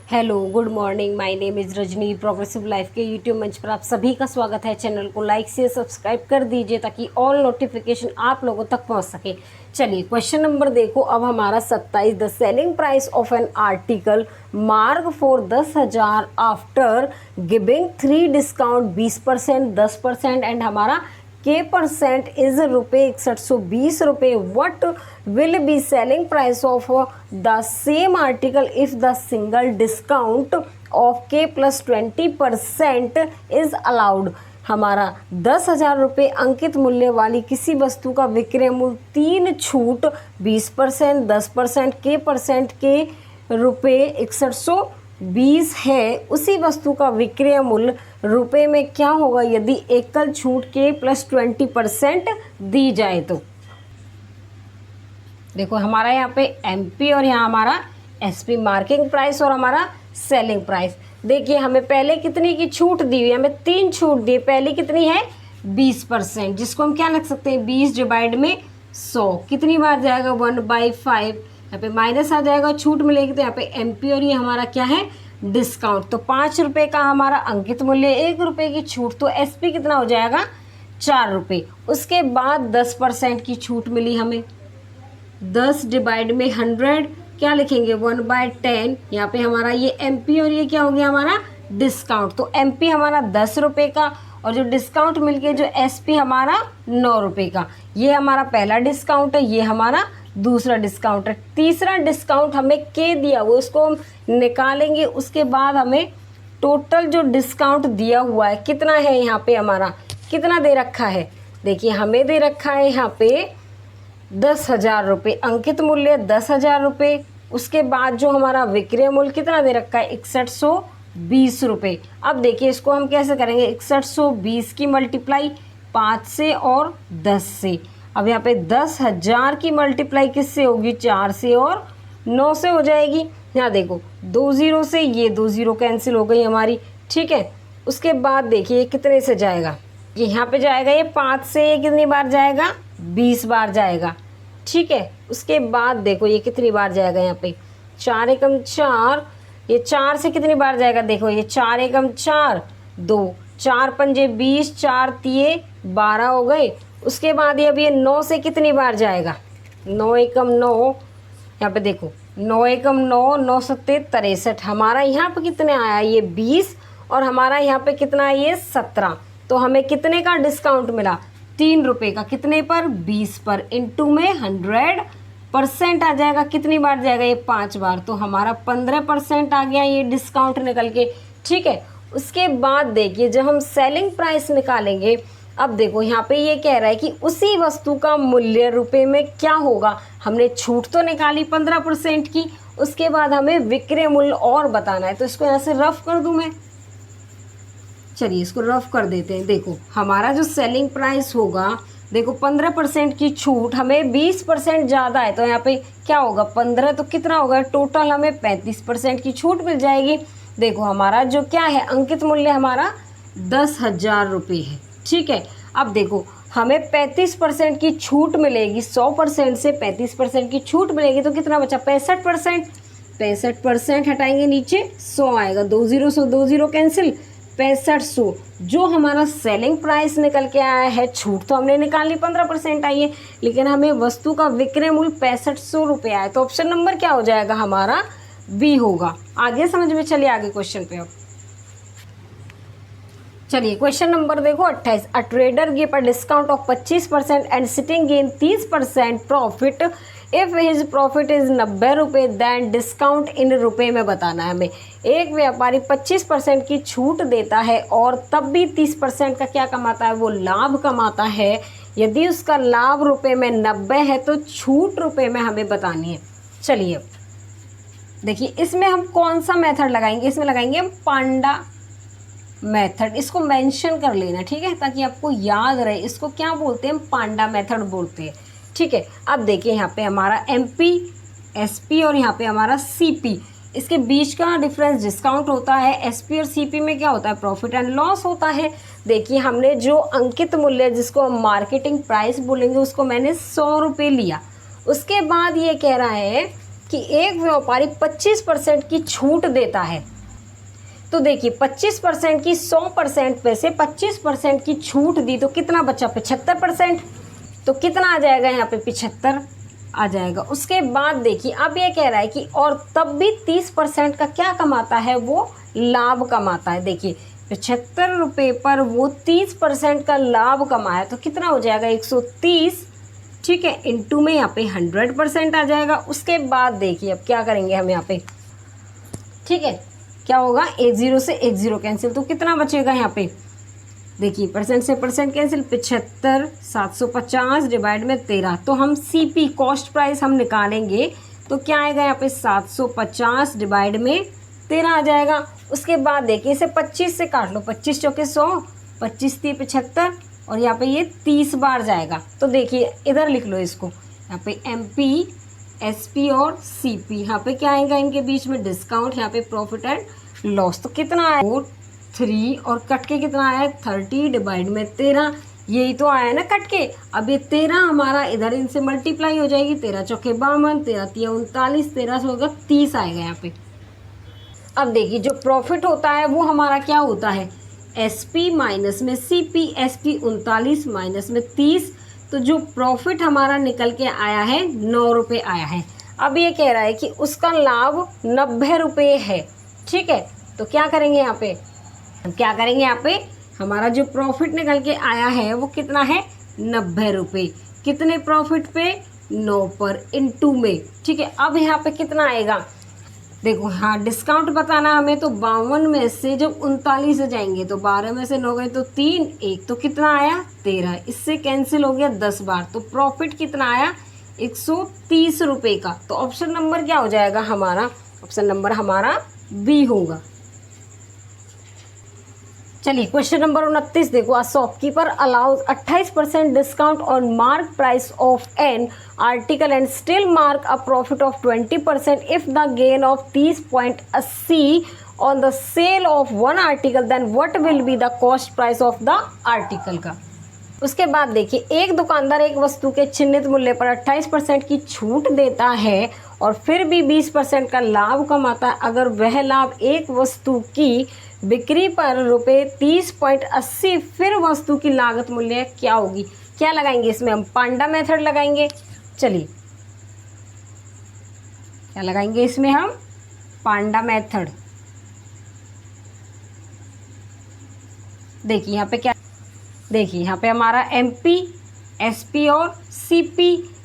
Hello, good morning. My name is Rajni. Progressive life के YouTube मंच पर आप सभी का स्वागत है। चैनल को लाइक से सब्सक्राइब कर दीजिए ताकि ऑल नोटिफिकेशन आप लोगों तक पहुंच सके। चलिए क्वेश्चन नंबर देखो अब हमारा 27। The selling price of an article mark for 10,000 after giving 3 discount 20%, 10% and हमारा के percent is ₹6120। What will be selling price of the same article if the single discount of के प्लस 20% इज अलाउड। हमारा 10,000 रुपये अंकित मूल्य वाली किसी वस्तु का विक्रय मूल्य 3 छूट 20%, 10% के परसेंट के ₹6120 है। उसी वस्तु का विक्रय मूल्य रुपए में क्या होगा यदि एकल छूट के प्लस 20% दी जाए तो। देखो हमारा यहाँ पे एमपी और यहाँ हमारा एसपी, मार्किंग प्राइस और हमारा सेलिंग प्राइस। देखिए हमें पहले कितनी की छूट दी हुई है, हमें 3 छूट दी। पहली कितनी है 20%, जिसको हम क्या लिख सकते हैं 20 डिवाइड में 100 कितनी बार जाएगा 1/5। यहाँ पे माइनस आ जाएगा, छूट मिलेगी तो यहाँ पे एमपी और ये हमारा क्या है डिस्काउंट। तो 5 रुपये का हमारा अंकित मूल्य, 1 रुपये की छूट, तो एसपी कितना हो जाएगा 4 रुपये। उसके बाद 10% की छूट मिली हमें, 10 डिवाइड में 100 क्या लिखेंगे 1/10। यहाँ पे हमारा ये एमपी और ये क्या हो गया हमारा डिस्काउंट। तो एमपी हमारा 10 रुपये का और जो डिस्काउंट मिल के जो एसपी हमारा 9 रुपये का। ये हमारा पहला डिस्काउंट है, ये हमारा दूसरा डिस्काउंट है। तीसरा डिस्काउंट हमें के दिया वो इसको हम निकालेंगे। उसके बाद हमें टोटल जो डिस्काउंट दिया हुआ है कितना है, यहाँ पे हमारा कितना दे रखा है। देखिए हमें दे रखा है यहाँ पे 10,000 रुपये, अंकित मूल्य 10,000 रुपये। उसके बाद जो हमारा विक्रय मूल्य कितना दे रखा है 6120 रुपये। अब देखिए इसको हम कैसे करेंगे, 6120 की मल्टीप्लाई 5 से और 10 से। अब यहाँ पे 10,000 की मल्टीप्लाई किससे होगी 4 से और 9 से हो जाएगी। यहाँ देखो 2 0 से ये 2 0 कैंसिल हो गई हमारी, ठीक है। उसके बाद देखिए ये कितने से जाएगा, ये यहाँ पे जाएगा ये 5 से, ये कितनी बार जाएगा 20 बार जाएगा, ठीक है। उसके बाद देखो ये कितनी बार जाएगा, यहाँ पे 4 एकम 4, ये 4 से कितनी बार जाएगा, देखो ये 4 एकम 4 2, 4 पंजे 20, 4 तिये 12 हो गए। उसके बाद ये अब ये 9 से कितनी बार जाएगा, 9 एकम 9, यहाँ पे देखो 9 एकम 9, 9 सत्ते 63। हमारा यहाँ पे कितने आया ये 20 और हमारा यहाँ पे कितना है ये 17। तो हमें कितने का डिस्काउंट मिला 3 रुपये का, कितने पर 20 पर, इनटू में 100% आ जाएगा। कितनी बार जाएगा ये 5 बार, तो हमारा 15% आ गया ये डिस्काउंट निकल के, ठीक है। उसके बाद देखिए जब हम सेलिंग प्राइस निकालेंगे, अब देखो यहाँ पे ये कह रहा है कि उसी वस्तु का मूल्य रुपए में क्या होगा। हमने छूट तो निकाली 15% की, उसके बाद हमें विक्रय मूल्य और बताना है। तो इसको यहाँ से रफ कर दूं मैं, चलिए इसको रफ कर देते हैं। देखो हमारा जो सेलिंग प्राइस होगा, देखो 15% की छूट, हमें 20% ज़्यादा है तो यहाँ पे क्या होगा 15, तो कितना होगा टोटल हमें 35% की छूट मिल जाएगी। देखो हमारा जो क्या है अंकित मूल्य हमारा 10,000 रुपये है, ठीक है। अब देखो हमें 35% की छूट मिलेगी, 100% से 35% की छूट मिलेगी तो कितना बचा 65%। 65% हटाएंगे नीचे 100 आएगा, 2 0 से 2 0 कैंसिल, 6500। जो हमारा सेलिंग प्राइस निकल के आया है, छूट तो हमने निकाली 15% आई है, लेकिन हमें वस्तु का विक्रय मूल्य 6500 रुपये आया। तो ऑप्शन नंबर क्या हो जाएगा हमारा बी होगा। आगे समझ में, चलिए आगे क्वेश्चन पे। अब चलिए क्वेश्चन नंबर देखो 28। A trader give a discount of 25% and sitting gain 30% profit if his profit is 90 रुपये दैन डिस्काउंट इन रुपये में बताना है हमें। एक व्यापारी 25% की छूट देता है और तब भी 30% का क्या कमाता है, वो लाभ कमाता है। यदि उसका लाभ रुपये में 90 है तो छूट रुपये में हमें बतानी है। चलिए देखिए इसमें हम कौन सा मेथड लगाएंगे, इसमें लगाएंगे हम पांडा मेथड। इसको मेंशन कर लेना, ठीक है, ताकि आपको याद रहे। इसको क्या बोलते हैं, पांडा मेथड बोलते हैं, ठीक है। अब देखिए यहाँ पे हमारा एमपी एसपी और यहाँ पे हमारा सीपी, इसके बीच का डिफरेंस डिस्काउंट होता है। एसपी और सीपी में क्या होता है प्रॉफिट एंड लॉस होता है। देखिए हमने जो अंकित मूल्य जिसको हम मार्केटिंग प्राइस बोलेंगे उसको मैंने 100 रुपये लिया। उसके बाद ये कह रहा है कि एक व्यापारी 25% की छूट देता है, तो देखिए 25% की 100% में से 25% की छूट दी तो कितना बचा, 75%। तो कितना आ जाएगा यहाँ पे, 75 आ जाएगा। उसके बाद देखिए अब ये कह रहा है कि और तब भी 30% का क्या कमाता है, वो लाभ कमाता है। देखिए 75 रुपये पर वो 30% का लाभ कमाया तो कितना हो जाएगा, 130, ठीक है, इंटू में यहाँ पे 100% आ जाएगा। उसके बाद देखिए अब क्या करेंगे हम यहाँ पे, ठीक है, क्या होगा, 10 से 10 कैंसिल, तो कितना बचेगा यहाँ पे, देखिए परसेंट से परसेंट कैंसिल, 75 750 डिवाइड में 13, तो हम सीपी कॉस्ट प्राइस हम निकालेंगे तो क्या आएगा यहाँ पे, 750 डिवाइड में 13 आ जाएगा। उसके बाद देखिए इसे 25 से काट लो, 25 चौके 100, 25 3 75 और यहाँ पे ये 30 बार जाएगा। तो देखिए इधर लिख लो इसको, यहाँ पे MP SP और CP, यहाँ पे क्या आएगा, इनके बीच में डिस्काउंट, यहाँ पे प्रॉफिट एंड लॉस। तो कितना आया, 3 और कट के कितना आया, 30 डिवाइड में 13, यही तो आया ना कट के। अब ये 13 हमारा इधर इनसे मल्टीप्लाई हो जाएगी, 13 चौके 52, 13 3 39, 13 से होगा 30 आएगा यहाँ पे। अब देखिए जो प्रॉफिट होता है वो हमारा क्या होता है, SP माइनस में CP, SP 39 माइनस में 30, तो जो प्रॉफिट हमारा निकल के आया है 9 रुपये आया है। अब ये कह रहा है कि उसका लाभ 90 रुपये है, ठीक है, तो क्या करेंगे यहाँ पे, क्या करेंगे यहाँ पे, हमारा जो प्रॉफिट निकल के आया है वो कितना है, 90 रुपये, कितने प्रॉफिट पे, 9 पर, इंटू में, ठीक है। अब यहाँ पे कितना आएगा, देखो हाँ डिस्काउंट बताना हमें, तो 52 में से जब 39 से जाएंगे तो 12 में से 9 गए तो 3, 1 तो कितना आया, 13, इससे कैंसिल हो गया 10 बार, तो प्रॉफिट कितना आया, 130 रुपये का। तो ऑप्शन नंबर क्या हो जाएगा हमारा, ऑप्शन नंबर हमारा बी होगा। चलिए क्वेश्चन नंबर 29 देखो, a shopkeeper allows 28% discount on mark price of an article and still mark a profit of 20% if the gain of 30.80 on the sale of one article, then what will be the cost price of the article का। उसके बाद देखिए एक दुकानदार एक वस्तु के चिन्हित मूल्य पर 28% की छूट देता है और फिर भी 20% का लाभ कमाता है अगर वह लाभ एक वस्तु की बिक्री पर ₹30.80 फिर वस्तु की लागत मूल्य क्या होगी। क्या लगाएंगे इसमें हम, पांडा मेथड लगाएंगे। चलिए क्या लगाएंगे इसमें हम, पांडा मेथड। देखिए यहाँ पे क्या, देखिए यहाँ पे हमारा MP SP और CP,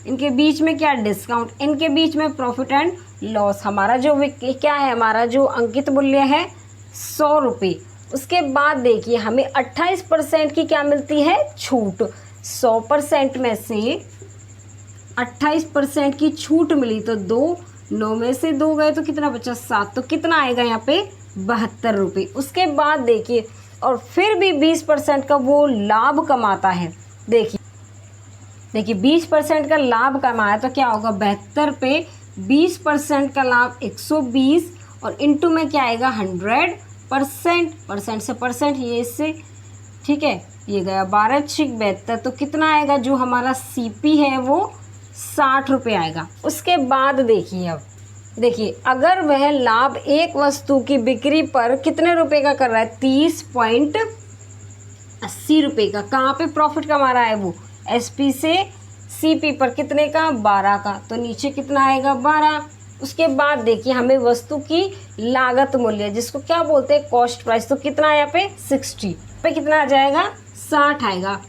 इनके बीच में क्या डिस्काउंट, इनके बीच में प्रॉफिट एंड लॉस। हमारा जो क्या है, हमारा जो अंकित मूल्य है 100 रुपये। उसके बाद देखिए हमें 28% की क्या मिलती है, छूट। 100% में से 28% की छूट मिली तो 2, 9 में से 2 गए तो कितना बचा, 7, तो कितना आएगा यहाँ पे 72 रुपये। उसके बाद देखिए और फिर भी 20% का वो लाभ कमाता है। देखिए 20% का लाभ कमाया तो क्या होगा, 72 पे 20% का लाभ 120 और इंटू में क्या आएगा 100%, परसेंट से परसेंट ये इससे, ठीक है, ये गया 12 छिक 72, तो कितना आएगा, जो हमारा CP है वो 60 रुपये आएगा। उसके बाद देखिए अब देखिए अगर वह लाभ एक वस्तु की बिक्री पर कितने रुपए का कर रहा है, 30.80 रुपये का। कहाँ पे प्रॉफिट कमा रहा है वो, SP से CP पर कितने का, 12 का, तो नीचे कितना आएगा 12। उसके बाद देखिए हमें वस्तु की लागत मूल्य जिसको क्या बोलते हैं कॉस्ट प्राइस, तो कितना है यहाँ पे 60 पे कितना आ जाएगा 60 आएगा,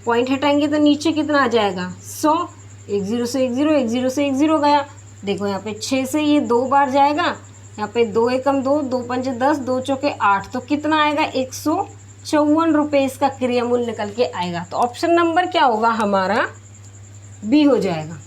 पॉइंट हटाएंगे तो नीचे कितना आ जाएगा 100, 10 से 10, 10 से 10 गया। देखो यहाँ पे 6 से ये 2 बार जाएगा, यहाँ पे 2 एकम 2, 2 पंचे 10, 2 चौके 8, तो कितना आएगा 154 रुपये इसका क्रिया मूल्य निकल के आएगा। तो ऑप्शन नंबर क्या होगा हमारा, बी हो जाएगा।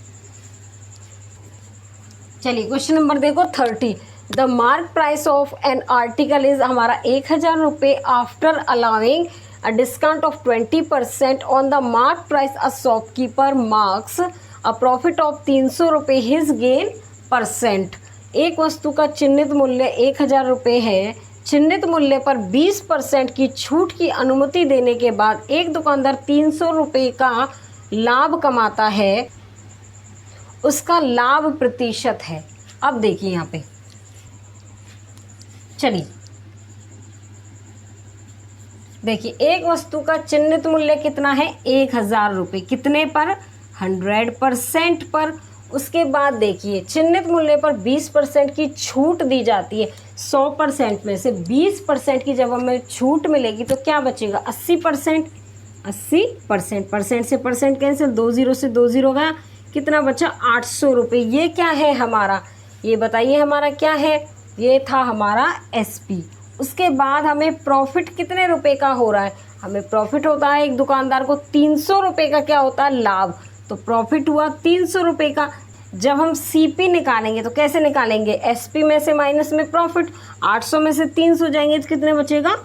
चलिए क्वेश्चन नंबर देखो 30, the mark price of an article is हमारा 1000 रुपये after allowing a discount of 20% on the mark price, a shopkeeper marks a profit of 300 रुपये, हिज गेन %। एक वस्तु का चिन्हित मूल्य 1000 रुपये है, चिन्हित मूल्य पर 20% की छूट की अनुमति देने के बाद एक दुकानदार 300 रुपये का लाभ कमाता है, उसका लाभ प्रतिशत है। अब देखिए यहाँ पे, चलिए देखिए, एक वस्तु का चिन्हित मूल्य कितना है, 1000 रुपये। कितने पर, 100% पर। उसके बाद देखिए चिन्हित मूल्य पर 20% की छूट दी जाती है। 100% में से 20% की जब हमें छूट मिलेगी तो क्या बचेगा, 80%। 80%, परसेंट से परसेंट कैंसिल, 2 जीरो से 2 जीरो गया, कितना बचा, 800 रुपये। ये क्या है हमारा, ये बताइए हमारा क्या है, ये था हमारा एसपी। उसके बाद हमें प्रॉफिट कितने रुपए का हो रहा है, हमें प्रॉफिट होता है, एक दुकानदार को 300 रुपये का क्या होता है, लाभ। तो प्रॉफिट हुआ 300 रुपये का। जब हम सीपी निकालेंगे तो कैसे निकालेंगे, एसपी में से माइनस में प्रॉफिट, 800 में से 300 जाएंगे तो कितने बचेगा,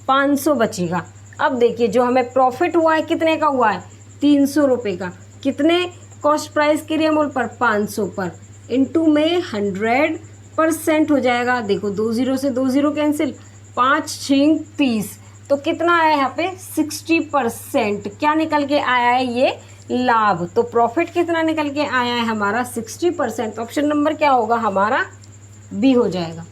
500 बचेगा। अब देखिए जो हमें प्रॉफिट हुआ है कितने का हुआ है, 300 रुपये का। कितने कॉस्ट प्राइस क्रिया मूल्य पर, 500 पर, इनटू में 100% हो जाएगा। देखो 2 जीरो से 2 जीरो कैंसिल, 5 6 30, तो कितना आया यहाँ पे, 60%। क्या निकल के आया है, ये लाभ। तो प्रॉफिट कितना निकल के आया है हमारा, 60%। ऑप्शन नंबर क्या होगा हमारा, बी हो जाएगा।